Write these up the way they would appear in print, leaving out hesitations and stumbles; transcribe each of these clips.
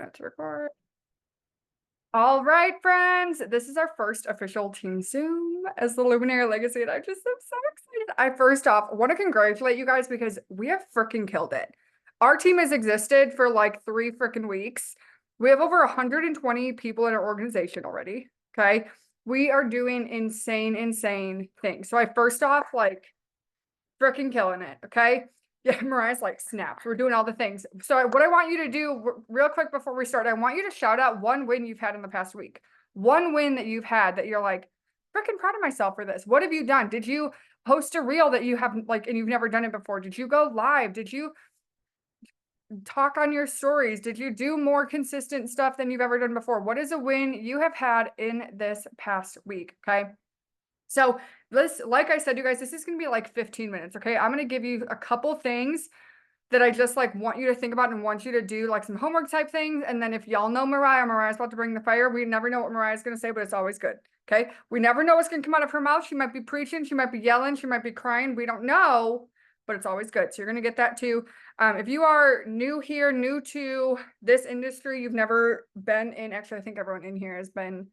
Let's record. All right, friends. This is our first official Team Zoom as the Luminary Legacy, and I just am so excited. I first off want to congratulate you guys because we have freaking killed it. Our team has existed for like 3 freaking weeks. We have over 120 people in our organization already. Okay. We are doing insane things. So I first off like freaking killing it. Okay. Yeah, Mariah's like snaps. We're doing all the things. So what I want you to do real quick before we start, I want you to shout out one win you've had in the past week. One win that you've had that you're like, freaking proud of myself for this. What have you done? Did you post a reel that you haven't like, and you've never done it before? Did you go live? Did you talk on your stories? Did you do more consistent stuff than you've ever done before? What is a win you have had in this past week? Okay. So this, like I said, you guys, this is going to be like 15 minutes. Okay. I'm going to give you a couple things that I just like want you to think about and want you to do like some homework type things. And then if y'all know Mariah's about to bring the fire. We never know what Mariah's going to say, but it's always good. Okay. We never know what's going to come out of her mouth. She might be preaching. She might be yelling. She might be crying. We don't know, but it's always good. So you're going to get that too. If you are new here, new to this industry, you've never been in, actually, I think everyone in here has been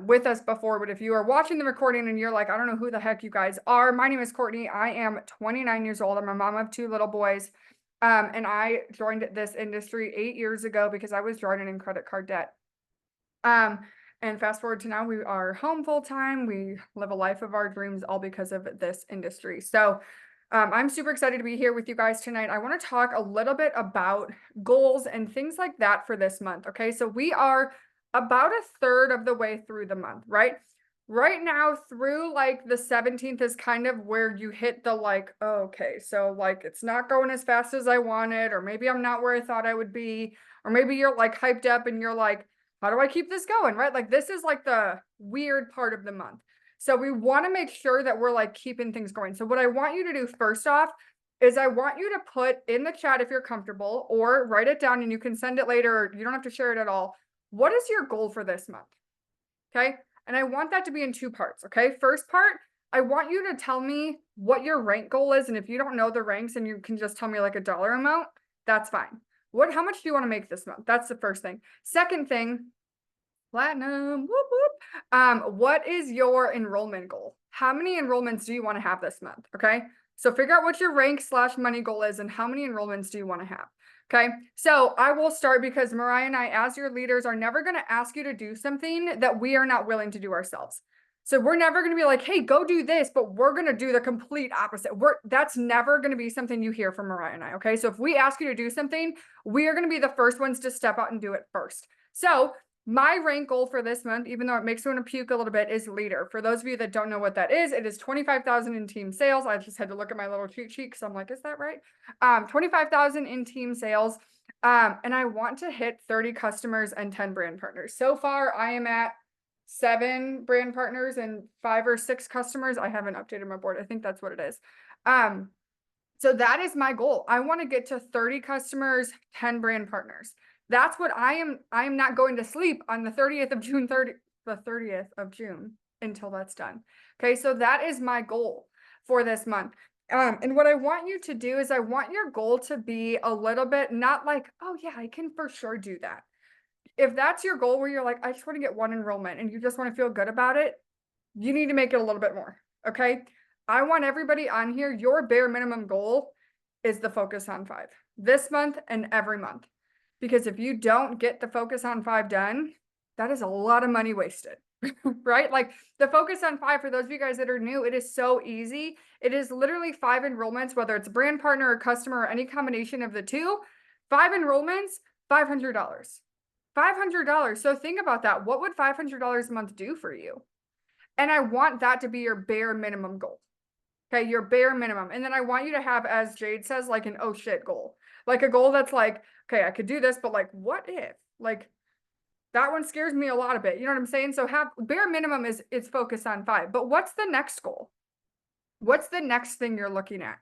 with us before, but if you are watching the recording and you're like, I don't know who the heck you guys are, my name is Courtney. I am 29 years old. I'm a mom of 2 little boys. And I joined this industry 8 years ago because I was drowning in credit card debt. And fast forward to now, we are home full time. We live a life of our dreams, all because of this industry. So I'm super excited to be here with you guys tonight. I want to talk a little bit about goals and things like that for this month. Okay, so we are about a third of the way through the month, right? Right now through like the 17th is kind of where you hit the like, oh, okay, so like it's not going as fast as I wanted, or maybe I'm not where I thought I would be, or maybe you're like hyped up and you're like, how do I keep this going, right? Like this is like the weird part of the month. So we want to make sure that we're like keeping things going. So what I want you to do first off is I want you to put in the chat if you're comfortable, or write it down and you can send it later. You don't have to share it at all. What is your goal for this month? Okay. And I want that to be in 2 parts. Okay. First part, I want you to tell me what your rank goal is. And if you don't know the ranks and you can just tell me like a dollar amount, that's fine. How much do you want to make this month? That's the first thing. Second thing, platinum, whoop, whoop. What is your enrollment goal? How many enrollments do you want to have this month? Okay. So figure out what your rank / money goal is and how many enrollments do you want to have? Okay, so I will start because Mariah and I, as your leaders, are never going to ask you to do something that we are not willing to do ourselves. So we're never going to be like, hey, go do this, but we're going to do the complete opposite. That's never going to be something you hear from Mariah and I. Okay, so if we ask you to do something, we are going to be the first ones to step out and do it first. So my rank goal for this month, even though it makes me want to puke a little bit, is leader. For those of you that don't know what that is, it is 25,000 in team sales. I just had to look at my little cheat sheet because I'm like, is that right? 25,000 in team sales. And I want to hit 30 customers and 10 brand partners. So far, I am at 7 brand partners and 5 or 6 customers. I haven't updated my board. I think that's what it is. So that is my goal. I want to get to 30 customers, 10 brand partners. That's what I am not going to sleep on the 30th of June until that's done. Okay, so that is my goal for this month. And what I want you to do is I want your goal to be a little bit not like, oh yeah, I can for sure do that. If that's your goal where you're like, I just want to get 1 enrollment and you just want to feel good about it, you need to make it a little bit more. Okay. I want everybody on here, your bare minimum goal is the focus on 5 this month and every month. Because if you don't get the focus on 5 done, that is a lot of money wasted, right? Like the focus on 5, for those of you guys that are new, it is so easy. It is literally 5 enrollments, whether it's a brand partner or customer or any combination of the 2, 5 enrollments, $500, $500. So think about that. What would $500 a month do for you? And I want that to be your bare minimum goal. Okay, your bare minimum. And then I want you to have, as Jade says, like an oh shit goal. Like a goal that's like, okay, I could do this, but like, what if? Like, that one scares me a lot of it. You know what I'm saying? So have bare minimum is focus on 5. But what's the next goal? What's the next thing you're looking at?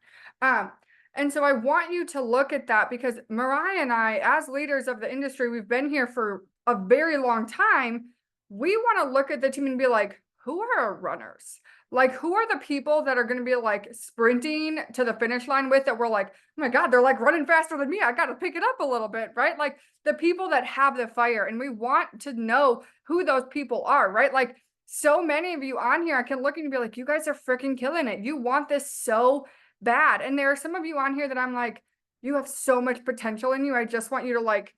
And so I want you to look at that because Mariah and I, as leaders of the industry, we've been here for a very long time. We want to look at the team and be like, who are our runners? Like, who are the people that are going to be like sprinting to the finish line with that we're like, oh my God, they're like running faster than me. I got to pick it up a little bit, right? Like the people that have the fire, and we want to know who those people are, right? Like so many of you on here, I can look and be like, you guys are freaking killing it. You want this so bad. And there are some of you on here that I'm like, you have so much potential in you. I just want you to like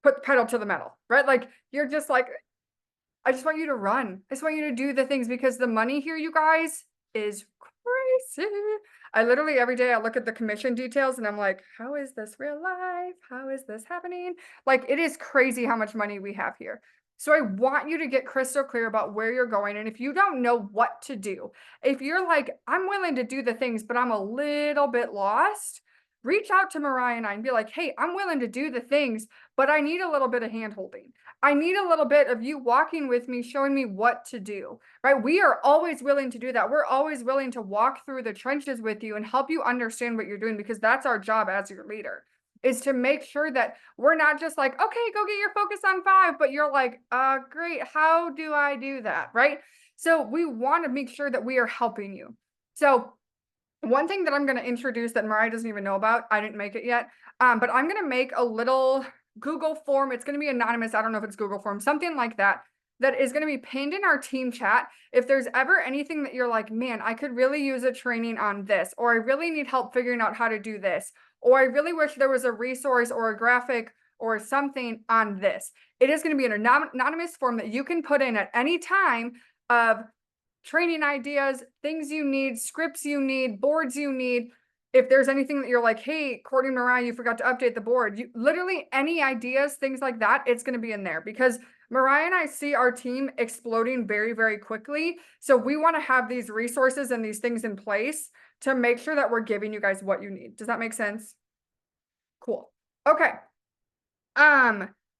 put the pedal to the metal, right? Like you're just like, I just want you to run. I just want you to do the things because the money here, you guys, is crazy. I literally every day I look at the commission details and I'm like, how is this real life? How is this happening? Like it is crazy how much money we have here. So I want you to get crystal clear about where you're going. And if you don't know what to do, if you're like, I'm willing to do the things, but I'm a little bit lost, reach out to Mariah and I and be like, hey, I'm willing to do the things, but I need a little bit of hand holding. I need a little bit of you walking with me, showing me what to do, right? We are always willing to do that. We're always willing to walk through the trenches with you and help you understand what you're doing because that's our job as your leader, is to make sure that we're not just like, okay, go get your focus on 5, but you're like, great, how do I do that, right? So we want to make sure that we are helping you. So one thing that I'm going to introduce that Mariah doesn't even know about, I didn't make it yet, but I'm going to make a little Google form. It's going to be anonymous. I don't know if it's Google form, something like that, that is going to be pinned in our team chat. If there's ever anything that you're like, man, I could really use a training on this, or I really need help figuring out how to do this, or I really wish there was a resource or a graphic or something on this. It is going to be an anonymous form that you can put in at any time of training ideas, things you need, scripts you need, boards you need. If there's anything that you're like, hey, Courtney and Mariah, you forgot to update the board, you literally any ideas, things like that, it's going to be in there because Mariah and I see our team exploding very, very quickly. So we want to have these resources and these things in place to make sure that we're giving you guys what you need. Does that make sense? Cool. Okay.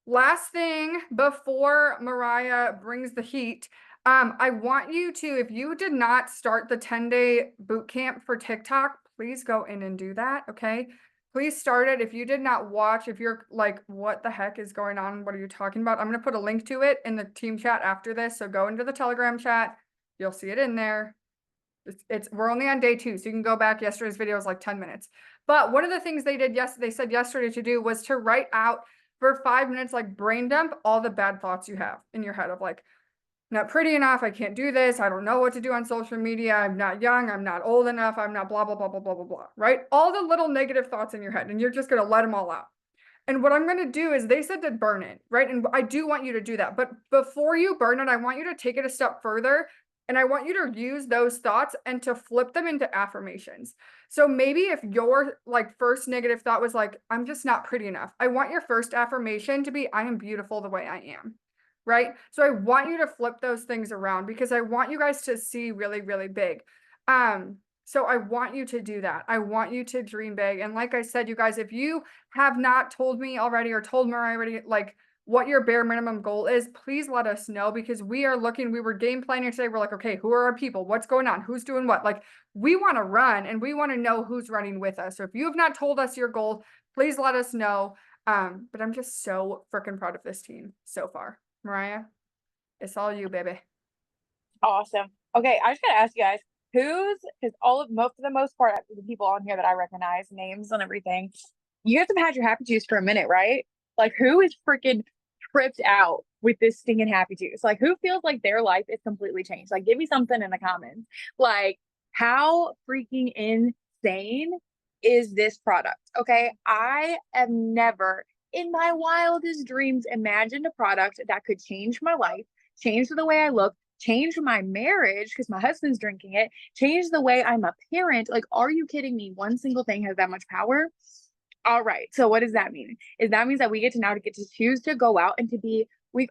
Last thing before Mariah brings the heat, I want you to, if you did not start the 10-day boot camp for TikTok, please go in and do that, okay? Please start it. If you did not watch, if you're like, what the heck is going on? What are you talking about? I'm going to put a link to it in the team chat after this. So go into the Telegram chat. You'll see it in there. We're only on day 2, so you can go back. Yesterday's video was like 10 minutes. But one of the things they said yesterday to do was to write out for 5 minutes, like brain dump all the bad thoughts you have in your head of like, not pretty enough, I can't do this, I don't know what to do on social media, I'm not young, I'm not old enough, I'm not blah, blah, blah, blah, blah, blah, blah, right? All the little negative thoughts in your head, and you're just gonna let them all out. And what I'm gonna do is they said to burn it, right? And I do want you to do that. But before you burn it, I want you to take it a step further. And I want you to use those thoughts and to flip them into affirmations. So maybe if your like first negative thought was like, I'm just not pretty enough, I want your first affirmation to be, I am beautiful the way I am, right? So I want you to flip those things around because I want you guys to see really, really big. So I want you to do that. I want you to dream big. And like I said, you guys, if you have not told me already or told Mariah already, like what your bare minimum goal is, please let us know because we were game planning today. We're like, okay, who are our people? What's going on? Who's doing what? Like we want to run and we want to know who's running with us. So if you have not told us your goal, please let us know. But I'm just so freaking proud of this team so far. Mariah, it's all you, baby. Awesome. Okay, I just gotta ask you guys, because for the most part, the people on here that I recognize, names and everything, you guys have had your happy juice for a minute, right? Like, who is freaking tripped out with this stinging happy juice? Like, who feels like their life is completely changed? Like, give me something in the comments. Like, how freaking insane is this product? Okay, I have never in my wildest dreams imagined a product that could change my life, change the way I look, change my marriage because my husband's drinking it, change the way I'm a parent. Like, are you kidding me? One single thing has that much power. All right. So what does that mean? Is that means that we get to choose to go out and to be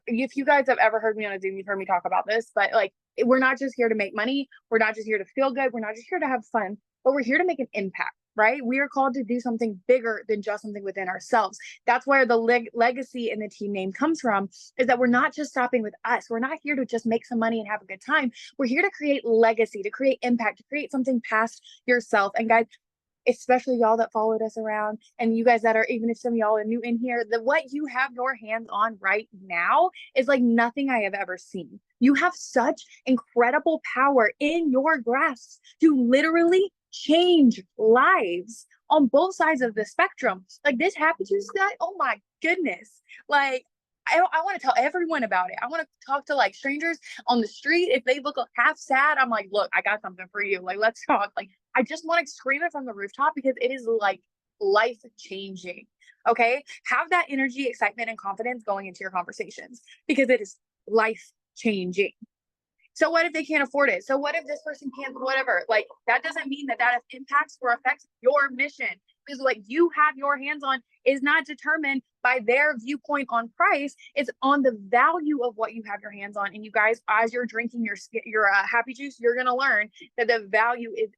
if you guys have ever heard me on a Zoom, you've heard me talk about this, but like we're not just here to make money, we're not just here to feel good, we're not just here to have fun, but we're here to make an impact, right? We are called to do something bigger than just something within ourselves. That's where the legacy in the team name comes from, is that we're not just stopping with us. We're not here to just make some money and have a good time. We're here to create legacy, to create impact, to create something past yourself. And guys, especially y'all that followed us around, and you guys that are, even if some of y'all are new in here, what you have your hands on right now is like nothing I have ever seen. You have such incredible power in your grasp to literally change lives on both sides of the spectrum. Like this Happy Juice guy, oh my goodness. Like I want to tell everyone about it. I want to talk to like strangers on the street. If they look half sad, I'm like, look, I got something for you. Like, let's talk. Like, I just want to scream it from the rooftop because it is like life changing. Okay. Have that energy, excitement, and confidence going into your conversations because it is life changing. So what if they can't afford it? So what if this person can't, whatever? Like that doesn't mean that that impacts or affects your mission because what you have your hands on is not determined by their viewpoint on price. It's on the value of what you have your hands on. And you guys, as you're drinking your Happy Juice, you're gonna learn that the value is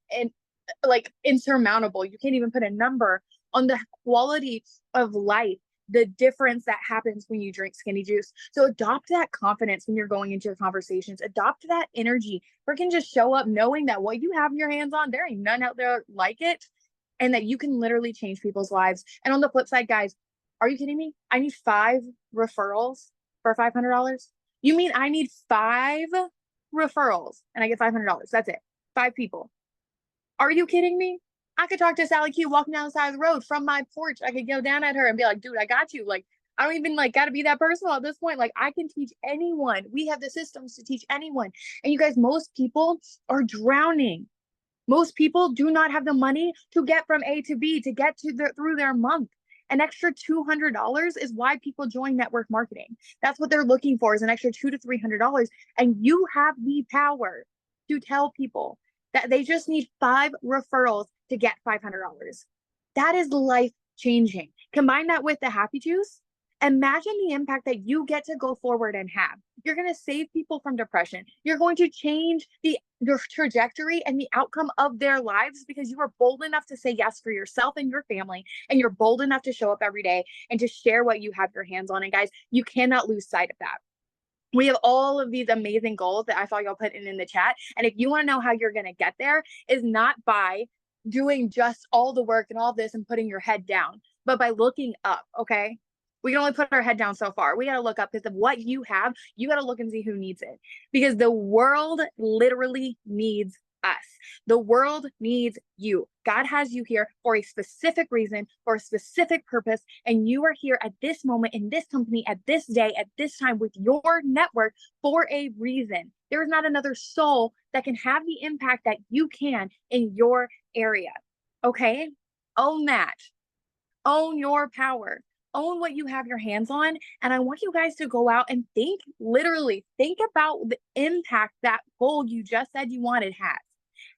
like insurmountable. You can't even put a number on the quality of life, the difference that happens when you drink Skinny Juice. So adopt that confidence when you're going into your conversations, adopt that energy. Freaking just show up knowing that what you have in your hands on, there ain't none out there like it, and that you can literally change people's lives. And on the flip side, guys, are you kidding me? I need 5 referrals for $500. You mean I need 5 referrals and I get $500? That's it. 5 people. Are you kidding me? I could talk to Sally Q walking down the side of the road from my porch. I could go down at her and be like, dude, I got you. Like, I don't even like got to be that personal at this point. Like, I can teach anyone. We have the systems to teach anyone. And you guys, most people are drowning. Most people do not have the money to get from A to B to get to through their month. An extra $200 is why people join network marketing. That's what they're looking for is an extra $200 to $300. And you have the power to tell people that they just need 5 referrals to get $500. That is life changing. Combine that with the Happy Juice. Imagine the impact that you get to go forward and have. You're going to save people from depression. You're going to change your trajectory and the outcome of their lives because you are bold enough to say yes for yourself and your family. And you're bold enough to show up every day and to share what you have your hands on. And guys, you cannot lose sight of that. We have all of these amazing goals that I saw y'all put in the chat. And if you want to know how you're going to get there, is not by doing just all the work and all this and putting your head down, but by looking up. Okay. We can only put our head down so far. We got to look up because of what you have. You got to look and see who needs it because the world literally needs us. The world needs you. God has you here for a specific reason, for a specific purpose. And you are here at this moment, in this company, at this day, at this time with your network for a reason. There is not another soul that can have the impact that you can in your area. Okay? Own that. Own your power. Own what you have your hands on. And I want you guys to go out and literally think about the impact that goal you just said you wanted has.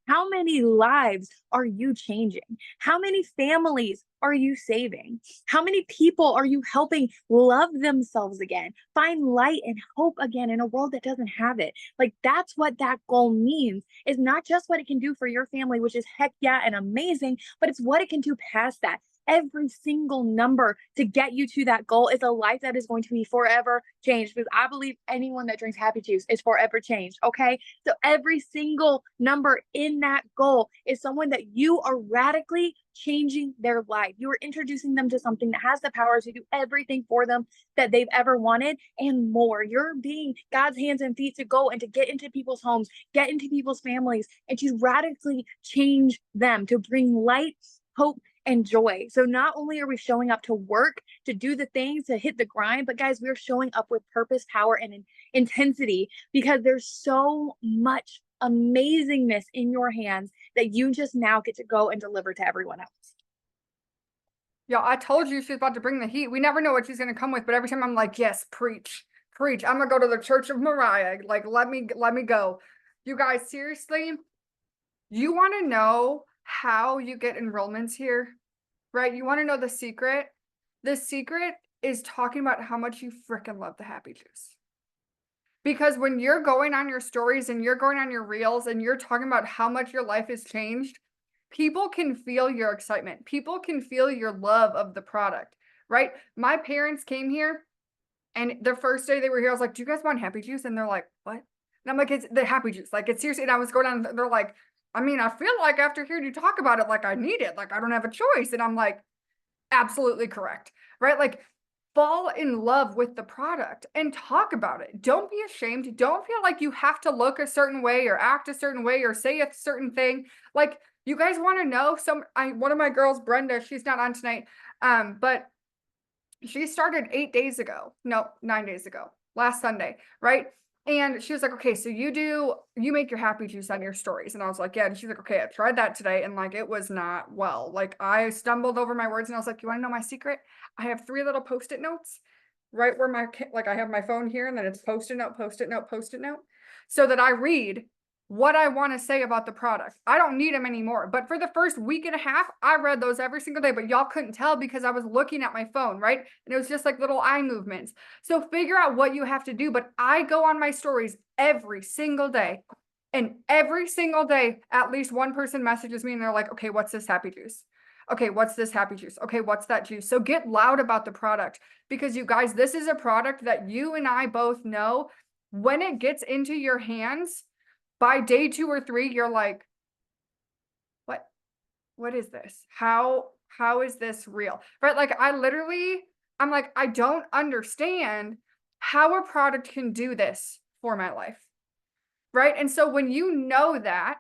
How many lives are you changing? How many families are you saving? How many people are you helping love themselves again, find light and hope again in a world that doesn't have it? Like that's what that goal means. Is not just what it can do for your family, which is heck yeah and amazing, but it's what it can do past that. Every single number to get you to that goal is a life that is going to be forever changed because I believe anyone that drinks Happy Juice is forever changed. Okay. So every single number in that goal is someone that you are radically changing their life. You are introducing them to something that has the power to do everything for them that they've ever wanted and more. You're being God's hands and feet to go and to get into people's homes, get into people's families, and to radically change them, to bring light, hope, and joy. So not only are we showing up to work, to do the things, to hit the grind, but guys, we're showing up with purpose, power, and intensity because there's so much amazingness in your hands that you just now get to go and deliver to everyone else. Yeah, I told you she's about to bring the heat. We never know what she's going to come with, but every time I'm like, yes, preach, preach. I'm going to go to the Church of Mariah. Like, let me go. You guys, seriously, you want to know how you get enrollments here, right? You want to know the secret? The secret is talking about how much you freaking love the Happy Juice. Because when you're going on your stories and you're going on your reels and you're talking about how much your life has changed, people can feel your excitement. People can feel your love of the product, right? My parents came here and the first day they were here, I was like, do you guys want Happy Juice? And they're like, what? And I'm like, it's the Happy Juice. Like, it's seriously. And I was going on, they're like, I mean, I feel like after hearing you talk about it, like I need it. Like, I don't have a choice. And I'm like, absolutely correct, right? Like, fall in love with the product and talk about it. Don't be ashamed. Don't feel like you have to look a certain way or act a certain way or say a certain thing. Like, you guys want to know, one of my girls, Brenda, she's not on tonight. But she started 8 days ago. No, 9 days ago. Last Sunday, right? And she was like, okay, so you make your happy juice on your stories. And I was like, yeah. And she's like, okay, I tried that today. And like, it was not well. Like, I stumbled over my words and I was like, you want to know my secret? I have 3 little Post-it notes right where like I have my phone here, and then it's Post-it note, Post-it note, Post-it note, so that I read what I want to say about the product. I don't need them anymore. But for the first week and a half, I read those every single day, but y'all couldn't tell because I was looking at my phone, right? And it was just like little eye movements. So figure out what you have to do. But I go on my stories every single day. And every single day, at least one person messages me and they're like, okay, what's this happy juice? Okay, what's this happy juice? Okay, what's that juice? So get loud about the product, because you guys, this is a product that you and I both know when it gets into your hands, by day 2 or 3, you're like, what is this? How is this real? Right? Like, I'm like, I don't understand how a product can do this for my life. Right? And so when you know that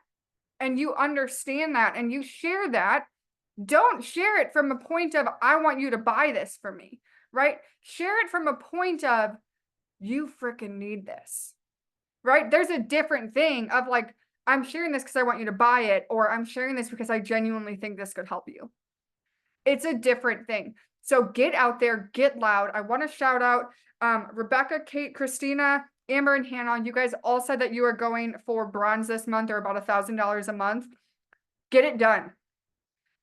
and you understand that and you share that, don't share it from a point of, I want you to buy this for me, right? Share it from a point of, you freaking need this, right? There's a different thing of like, I'm sharing this because I want you to buy it, or I'm sharing this because I genuinely think this could help you. It's a different thing. So get out there, get loud. I want to shout out Rebecca, Kate, Christina, Amber, and Hannah. You guys all said that you are going for bronze this month, or about $1,000 a month. Get it done.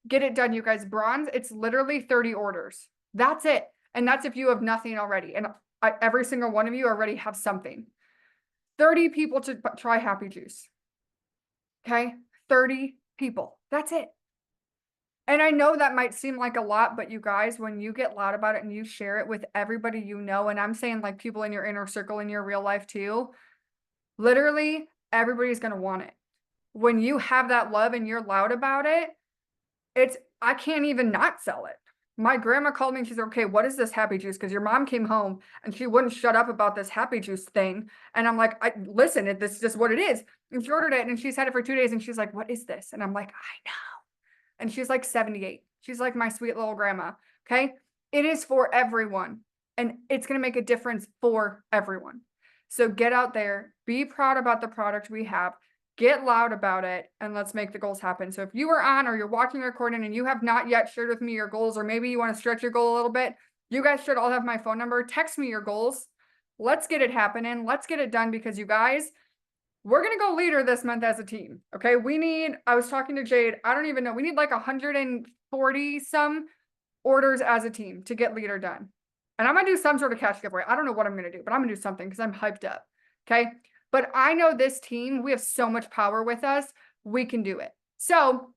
Get it done, you guys. Bronze, it's literally 30 orders. That's it. And that's if you have nothing already. And every single one of you already have something. 30 people to try Happy Juice. Okay? 30 people. That's it. And I know that might seem like a lot, but you guys, when you get loud about it and you share it with everybody you know, and I'm saying like people in your inner circle in your real life too, literally everybody's going to want it. When you have that love and you're loud about it, I can't even not sell it. My grandma called me and she's like, okay, what is this happy juice? Because your mom came home and she wouldn't shut up about this happy juice thing. And I'm like, listen, this is just what it is. And she ordered it and she's had it for 2 days. And she's like, what is this? And I'm like, I know. And she's like 78. She's like my sweet little grandma. Okay. It is for everyone. And it's going to make a difference for everyone. So get out there, be proud about the product we have. Get loud about it, and let's make the goals happen. So if you are on or you're watching the recording and you have not yet shared with me your goals, or maybe you want to stretch your goal a little bit, you guys should all have my phone number. Text me your goals. Let's get it happening. Let's get it done, because you guys, we're going to go leader this month as a team. Okay. I was talking to Jade. I don't even know. We need like 140 some orders as a team to get leader done. And I'm going to do some sort of cash giveaway. I don't know what I'm going to do, but I'm going to do something because I'm hyped up. Okay. But I know this team, we have so much power with us. We can do it. So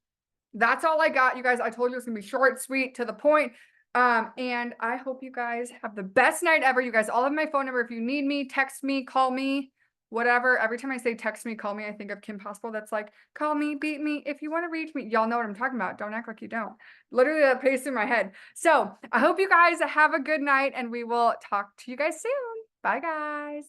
that's all I got, you guys. I told you it's going to be short, sweet, to the point. And I hope you guys have the best night ever. You guys all have my phone number. If you need me, text me, call me, whatever. Every time I say text me, call me, I think of Kim Possible. That's like, call me, beat me. If you want to reach me, y'all know what I'm talking about. Don't act like you don't. Literally, that plays through my head. So I hope you guys have a good night, and we will talk to you guys soon. Bye, guys.